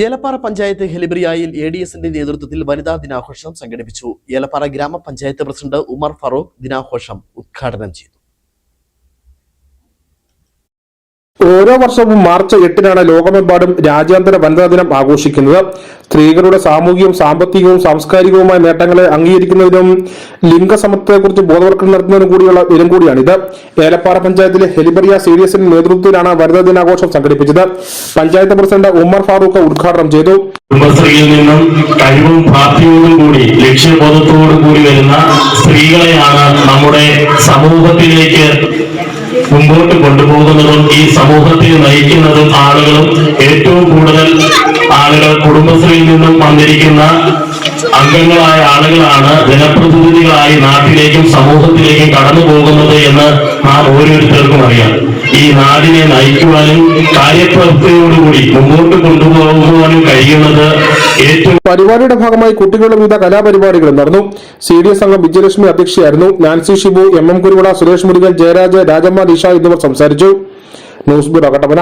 ഏലപ്പാറ പഞ്ചായത്ത് ഹെലിബ്രിയായിൽ ADSന്റെ നേതൃത്വത്തിൽ വനിതാ ദിനാഘോഷം സംഘടിപ്പിച്ചു. ഏലപ്പാറ ഗ്രാമപഞ്ചായത്ത് പ്രസിഡന്റ് ഉമർ ഫറൂഖ് ദിനാഘോഷം ഉദ്ഘാടനം ചെയ്തു. ഓരോ വർഷവും മാർച്ച് 8-നാണ് ലോകമെമ്പാടും രാജ്യാന്തര വനിതാ ദിനം ആഘോഷിക്കുന്നത്. സ്ത്രീകളുടെ സാമൂഹികവും സാമ്പത്തികവും സാംസ്കാരികവുമായ നേട്ടങ്ങളെ അംഗീകരിക്കുന്നതിനും ലിംഗസമത്വത്തെക്കുറിച്ച് ബോധവൽക്കരണം നടത്തുന്നതിനും കൂടിയുള്ള ദിനം കൂടിയാണിത്. ഏലപ്പാറ പഞ്ചായത്തിലെ ഹെലിബറിയ CDSന്റെ നേതൃത്വത്തിലാണ് വനിതാ ദിനാഘോഷം സംഘടിപ്പിച്ചത്. പഞ്ചായത്ത് പ്രസിഡന്റ് ഉമർ ഫാറൂഖ് ഉദ്ഘാടനം ചെയ്തു. കുടുംബശ്രീയിൽ നിന്നും കഴിവും പ്രാപ്തിയോടും കൂടി ലക്ഷ്യബോധത്തോടു കൂടി വരുന്ന സ്ത്രീകളെയാണ് നമ്മുടെ സമൂഹത്തിലേക്ക് മുമ്പോട്ട് കൊണ്ടുപോകുന്നതും ഈ സമൂഹത്തെ നയിക്കുന്നതും ആളുകളും ഏറ്റവും കൂടുതൽ ആളുകൾ കുടുംബശ്രീയിൽ നിന്നും വന്നിരിക്കുന്ന അംഗങ്ങളായ ആളുകളാണ് ജനപ്രതിനിധികളായി നാട്ടിലേക്കും സമൂഹത്തിലേക്കും കടന്നു പോകുന്നത് എന്ന് നാം ഓരോരുത്തർക്കും അറിയാം. ഈ നാടിനെ നയിക്കുവാനും കാര്യപ്രവൃത്തിയോടുകൂടി മുമ്പോട്ട് കൊണ്ടുപോകുവാനും കഴിയുന്നത് ഏറ്റവും. പരിപാടിയുടെ ഭാഗമായി കുട്ടികളുടെ വിവിധ കലാപരിപാടികളും നടന്നു. CDS അംഗം വിജയലക്ഷ്മി അധ്യക്ഷയായിരുന്നു. നാൻസി ഷിബു, MM കുരുവിള, സുരേഷ് മുരുകൻ, ജയരാജ്, രാജമ്മ, നിഷ എന്നിവർ സംസാരിച്ചു. News bureau Kattappana.